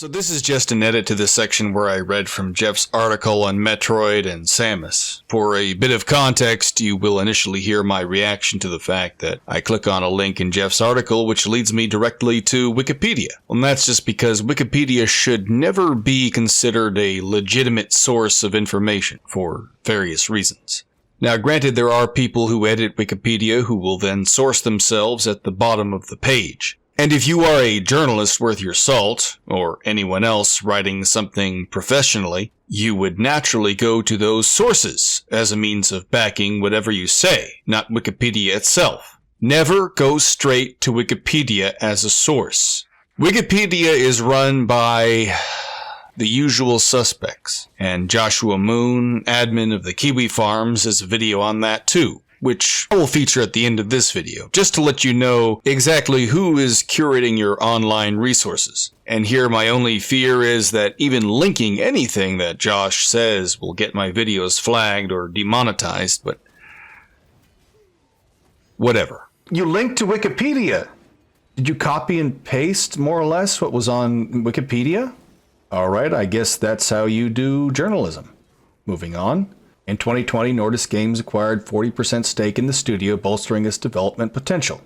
So this is just an edit to the section where I read from Jeff's article on Metroid and Samus. For a bit of context, you will initially hear my reaction to the fact that I click on a link in Jeff's article which leads me directly to Wikipedia. And that's just because Wikipedia should never be considered a legitimate source of information for various reasons. Now granted, there are people who edit Wikipedia who will then source themselves at the bottom of the page. And if you are a journalist worth your salt, or anyone else writing something professionally, you would naturally go to those sources as a means of backing whatever you say, not Wikipedia itself. Never go straight to Wikipedia as a source. Wikipedia is run by the usual suspects, and Joshua Moon, admin of the Kiwi Farms, has a video on that too, which I will feature at the end of this video, just to let you know exactly who is curating your online resources. And here my only fear is that even linking anything that Josh says will get my videos flagged or demonetized, but whatever. You linked to Wikipedia. Did you copy and paste more or less what was on Wikipedia? All right, I guess that's how you do journalism. Moving on. In 2020, Nordisk Games acquired 40% stake in the studio, bolstering its development potential.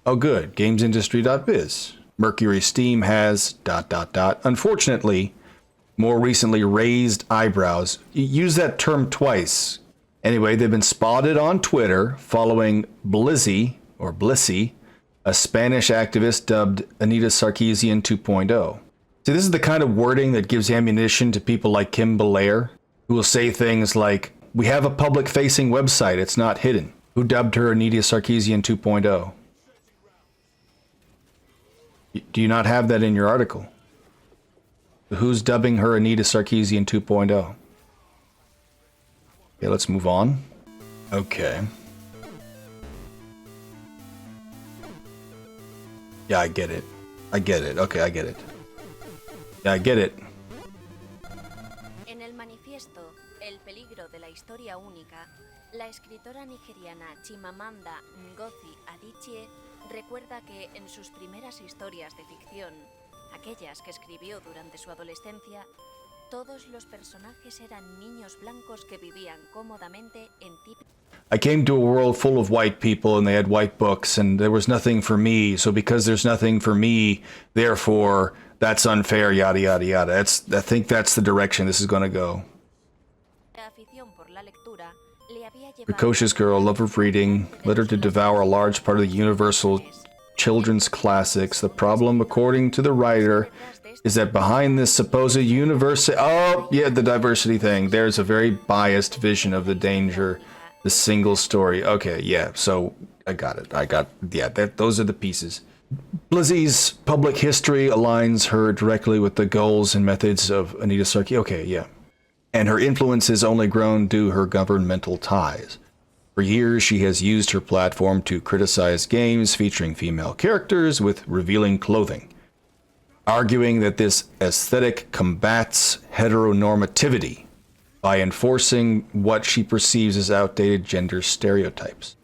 Oh good, gamesindustry.biz. Mercury Steam has... Unfortunately, more recently raised eyebrows. Use that term twice. Anyway, they've been spotted on Twitter following Blizzy, or Blissy, a Spanish activist dubbed Anita Sarkeesian 2.0. See, this is the kind of wording that gives ammunition to people like Kim Belair, who will say things like, "We have a public-facing website, it's not hidden." Who dubbed her Anita Sarkeesian 2.0? Do you not have that in your article? Who's dubbing her Anita Sarkeesian 2.0? Okay, let's move on. Okay. Yeah, I get it. I get it. Okay, I get it. Yeah, I get it. En el manifiesto El peligro de la historia única, la escritora nigeriana Chimamanda Ngozi Adichie recuerda que en sus primeras historias de ficción, aquellas que escribió durante su adolescencia, todos los personajes eran niños blancos que vivían cómodamente en típicos... I came to a world full of white people and they had white books and there was nothing for me. So because there's nothing for me, therefore, that's unfair, yada, yada, yada. I think that's the direction this is going to go. Precocious girl, love of reading, led her to devour a large part of the universal children's classics. The problem, according to the writer, is that behind this supposed universe... Oh, yeah, the diversity thing. There's a very biased vision of the danger. The single story. Okay, yeah, so I got it. Those are the pieces. Blizzy's public history aligns her directly with the goals and methods of Anita Sarkeesian. Okay, yeah. And her influence has only grown due to her governmental ties. For years, she has used her platform to criticize games featuring female characters with revealing clothing, arguing that this aesthetic combats heteronormativity by enforcing what she perceives as outdated gender stereotypes.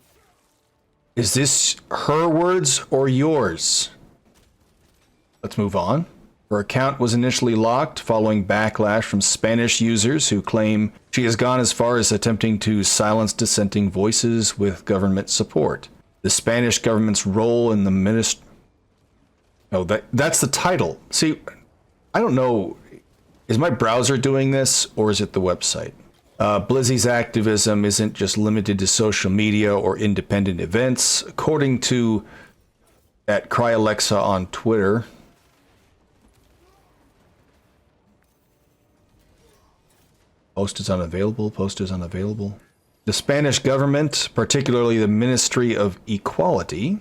Is this her words or yours? Let's move on. Her account was initially locked following backlash from Spanish users who claim she has gone as far as attempting to silence dissenting voices with government support. The Spanish government's role in the ministry... Oh, that's the title. See, I don't know... Is my browser doing this, or is it the website? Blizzy's activism isn't just limited to social media or independent events. According to at CryAlexa on Twitter, post is unavailable. The Spanish government, particularly the Ministry of Equality,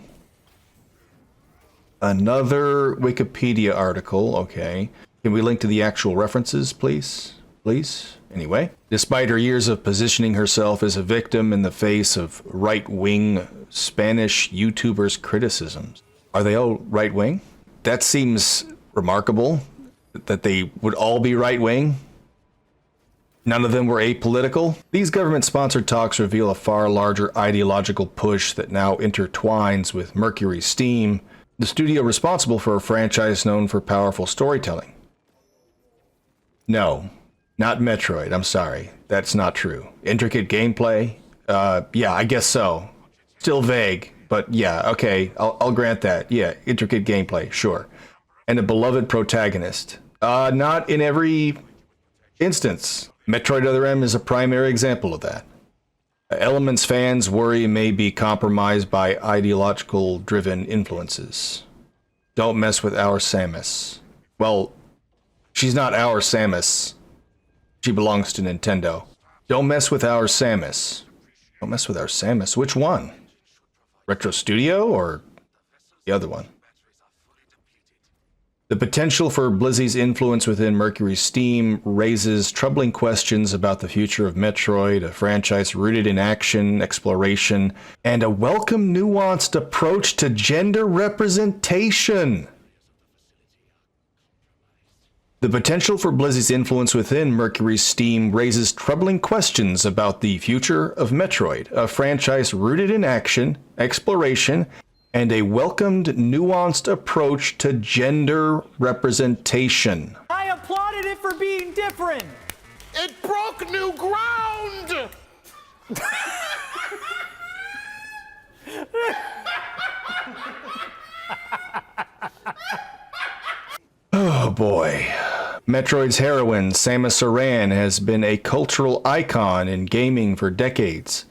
another Wikipedia article, okay. Can we link to the actual references, please? Please? Anyway, despite her years of positioning herself as a victim in the face of right-wing Spanish YouTubers' criticisms. Are they all right-wing? That seems remarkable, that they would all be right-wing. None of them were apolitical. These government-sponsored talks reveal a far larger ideological push that now intertwines with Mercury Steam, The studio responsible for a franchise known for powerful storytelling. No, not Metroid. I'm sorry. That's not true. Intricate gameplay? Yeah, I guess so. Still vague, but yeah, okay, I'll grant that. Yeah, intricate gameplay, sure. And a beloved protagonist. Not in every instance. Metroid Other M is a primary example of that. Elements fans worry may be compromised by ideological driven influences. Don't mess with our Samus. Well, she's not our Samus. She belongs to Nintendo. Don't mess with our Samus. Don't mess with our Samus. Which one? Retro Studio or the other one? The potential for Blizzy's influence within Mercury's Steam raises troubling questions about the future of Metroid, a franchise rooted in action, exploration, and a welcome nuanced approach to gender representation. The potential for Blizzy's influence within Mercury's Steam raises troubling questions about the future of Metroid, a franchise rooted in action, exploration, and a welcomed, nuanced approach to gender representation. I applauded it for being different. It broke new ground! Oh boy. Metroid's heroine, Samus Aran, has been a cultural icon in gaming for decades.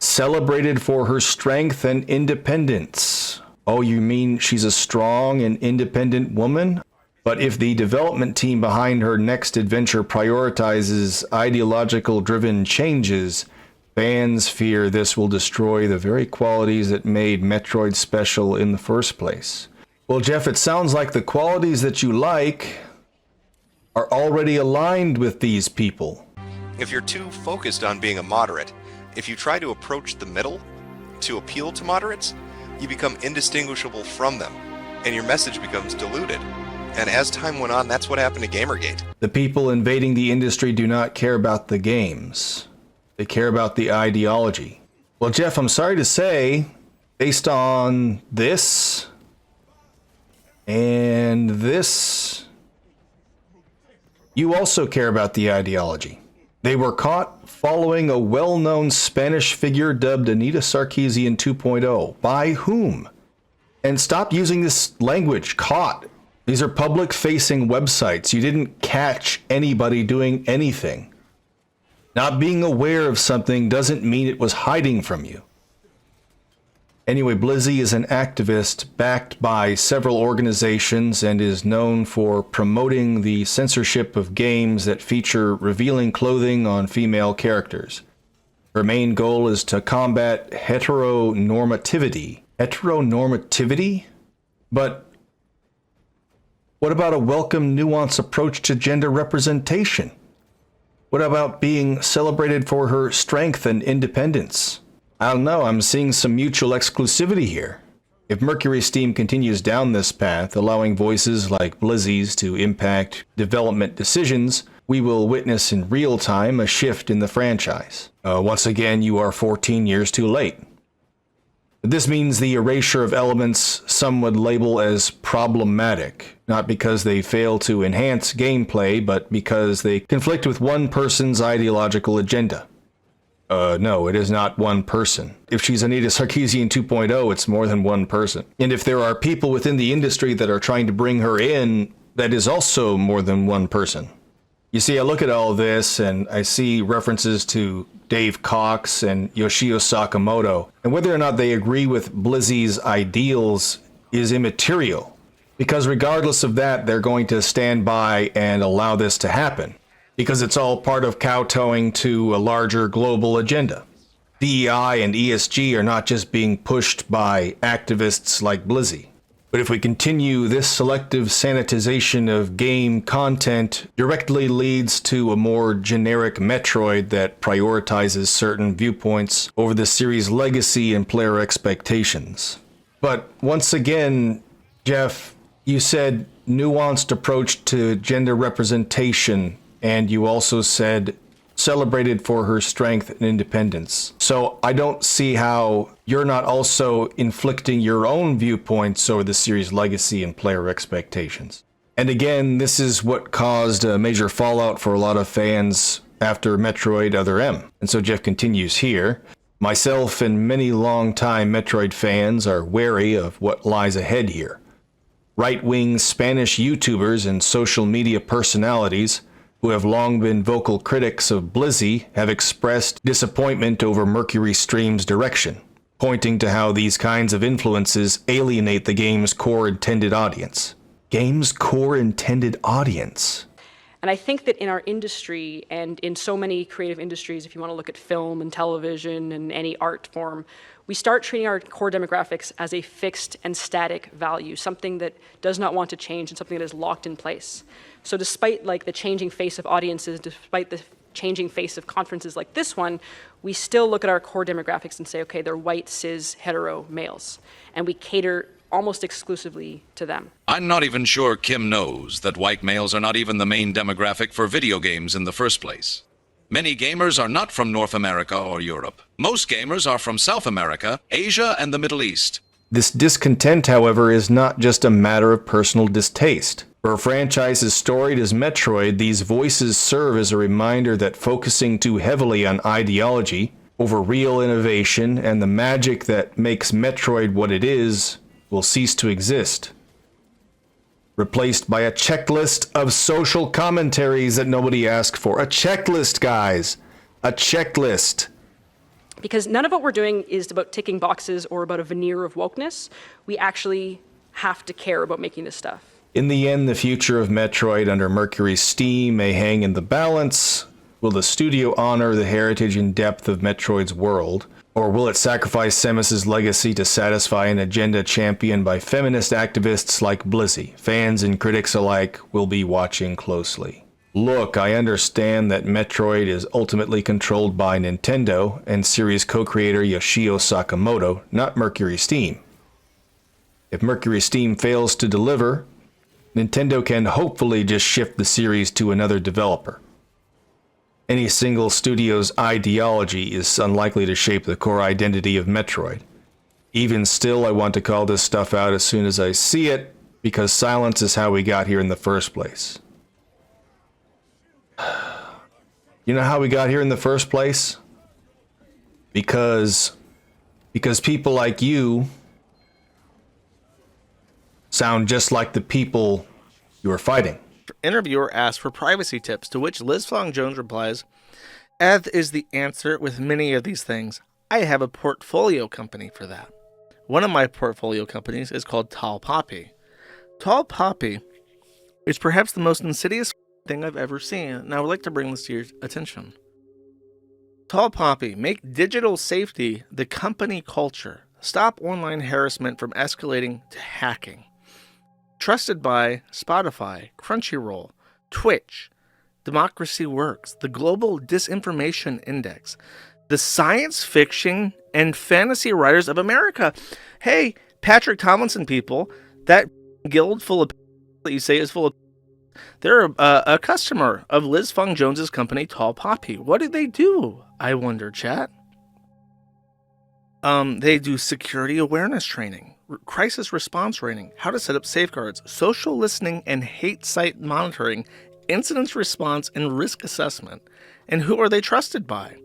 Celebrated for her strength and independence. Oh, you mean she's a strong and independent woman? But if the development team behind her next adventure prioritizes ideological-driven changes, fans fear this will destroy the very qualities that made Metroid special in the first place. Well, Jeff, it sounds like the qualities that you like are already aligned with these people. If you're too focused on being a moderate, if you try to approach the middle to appeal to moderates, you become indistinguishable from them, and your message becomes diluted. And as time went on, that's what happened to Gamergate. The people invading the industry do not care about the games. They care about the ideology. Well, Jeff, I'm sorry to say, based on this and this, you also care about the ideology. They were caught following a well-known Spanish figure dubbed Anita Sarkeesian 2.0. By whom? And stop using this language, caught. These are public-facing websites. You didn't catch anybody doing anything. Not being aware of something doesn't mean it was hiding from you. Anyway, Blizzy is an activist backed by several organizations and is known for promoting the censorship of games that feature revealing clothing on female characters. Her main goal is to combat heteronormativity. Heteronormativity? But what about a welcome, nuanced approach to gender representation? What about being celebrated for her strength and independence? I don't know, I'm seeing some mutual exclusivity here. If Mercury Steam continues down this path, allowing voices like Blizzy's to impact development decisions, we will witness in real time a shift in the franchise. Once again, you are 14 years too late. This means the erasure of elements some would label as problematic, not because they fail to enhance gameplay, but because they conflict with one person's ideological agenda. No, it is not one person. If she's Anita Sarkeesian 2.0, it's more than one person. And if there are people within the industry that are trying to bring her in, that is also more than one person. You see, I look at all this and I see references to Dave Cox and Yoshio Sakamoto, and whether or not they agree with Blizzy's ideals is immaterial, because regardless of that, they're going to stand by and allow this to happen, because it's all part of kowtowing to a larger global agenda. DEI and ESG are not just being pushed by activists like Blizzy. But if we continue, this selective sanitization of game content directly leads to a more generic Metroid that prioritizes certain viewpoints over the series' legacy and player expectations. But once again, Jeff, you said nuanced approach to gender representation, and you also said celebrated for her strength and independence. So I don't see how you're not also inflicting your own viewpoints over the series' legacy and player expectations. And again, this is what caused a major fallout for a lot of fans after Metroid Other M. And so Jeff continues here. Myself and many long-time Metroid fans are wary of what lies ahead here. Right-wing Spanish YouTubers and social media personalities who have long been vocal critics of Blizzy have expressed disappointment over Mercury Steam's direction, pointing to how these kinds of influences alienate the game's core intended audience. Game's core intended audience. And I think that in our industry and in so many creative industries, if you want to look at film and television and any art form, we start treating our core demographics as a fixed and static value, something that does not want to change and something that is locked in place. So despite like the changing face of audiences, despite the changing face of conferences like this one, we still look at our core demographics and say, okay, they're white, cis, hetero males. And we cater almost exclusively to them. I'm not even sure Kim knows that white males are not even the main demographic for video games in the first place. Many gamers are not from North America or Europe. Most gamers are from South America, Asia, and the Middle East. This discontent, however, is not just a matter of personal distaste. For a franchise as storied as Metroid, these voices serve as a reminder that focusing too heavily on ideology over real innovation and the magic that makes Metroid what it is will cease to exist, replaced by a checklist of social commentaries that nobody asked for. A checklist, guys. A checklist. Because none of what we're doing is about ticking boxes or about a veneer of wokeness. We actually have to care about making this stuff. In the end, the future of Metroid under Mercury Steam may hang in the balance. Will the studio honor the heritage and depth of Metroid's world? Or will it sacrifice Samus's legacy to satisfy an agenda championed by feminist activists like Blizzy? Fans and critics alike will be watching closely. Look, I understand that Metroid is ultimately controlled by Nintendo and series co-creator Yoshio Sakamoto, not Mercury Steam. If Mercury Steam fails to deliver, Nintendo can hopefully just shift the series to another developer. Any single studio's ideology is unlikely to shape the core identity of Metroid. Even still, I want to call this stuff out as soon as I see it, because silence is how we got here in the first place. You know how we got here in the first place? Because people like you sound just like the people you are fighting. Interviewer asks for privacy tips, to which Liz Fong Jones replies, "As is the answer with many of these things, I have a portfolio company for that. One of my portfolio companies is called Tall Poppy. Tall Poppy is perhaps the most insidious thing I've ever seen, and I would like to bring this to your attention. Tall Poppy, make digital safety the company culture. Stop online harassment from escalating to hacking. Trusted by Spotify, Crunchyroll, Twitch, Democracy Works, the Global Disinformation Index, the Science Fiction and Fantasy Writers of America." Hey, Patrick Tomlinson people, that guild full of that you say is full of, they're a customer of Liz Fong Jones's company, Tall Poppy. What do they do, I wonder, chat? They do security awareness training, crisis response training, how to set up safeguards, social listening and hate site monitoring, incident response and risk assessment. And who are they trusted by?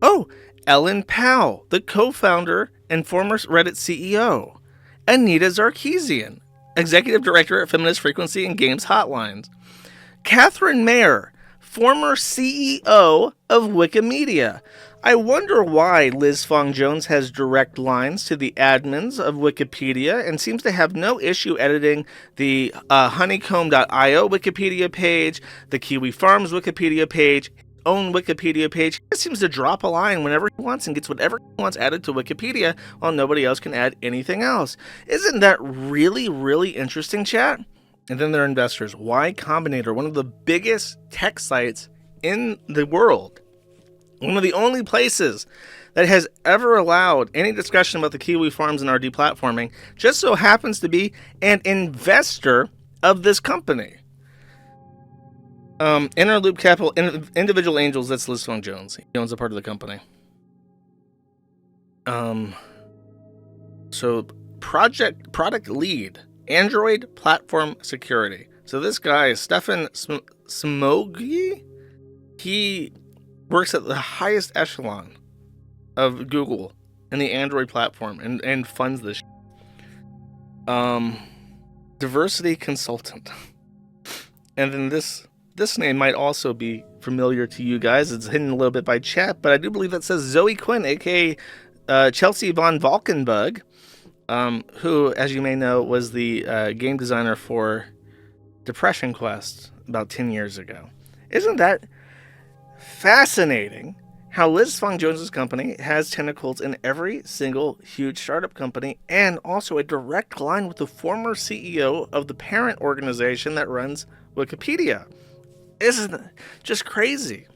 Oh, Ellen Pao, the co-founder and former Reddit CEO. Anita Sarkeesian, executive director at Feminist Frequency and Games Hotlines. Catherine Mayer, former CEO of Wikimedia. I wonder why Liz Fong Jones has direct lines to the admins of Wikipedia and seems to have no issue editing the honeycomb.io Wikipedia page, the Kiwi Farms Wikipedia page, own Wikipedia page. He just seems to drop a line whenever he wants and gets whatever he wants added to Wikipedia while nobody else can add anything else. Isn't that really, really interesting, chat? And then their investors. Y Combinator, one of the biggest tech sites in the world. One of the only places that has ever allowed any discussion about the Kiwi Farms and our deplatforming, just so happens to be an investor of this company. Interloop Capital, Individual Angels, that's Liz Fong Jones. He owns a part of the company. So product lead, Android platform security. So this guy, Stefan Smogi, he works at the highest echelon of Google in the Android platform and funds this. Diversity consultant. And then this name might also be familiar to you guys. It's hidden a little bit by chat, but I do believe it says Zoe Quinn, aka Chelsea von Valkenburg, who, as you may know, was the game designer for Depression Quest about 10 years ago. Isn't that fascinating? How Liz Fong Jones's company has tentacles in every single huge startup company, and also a direct line with the former CEO of the parent organization that runs Wikipedia. Isn't it just crazy?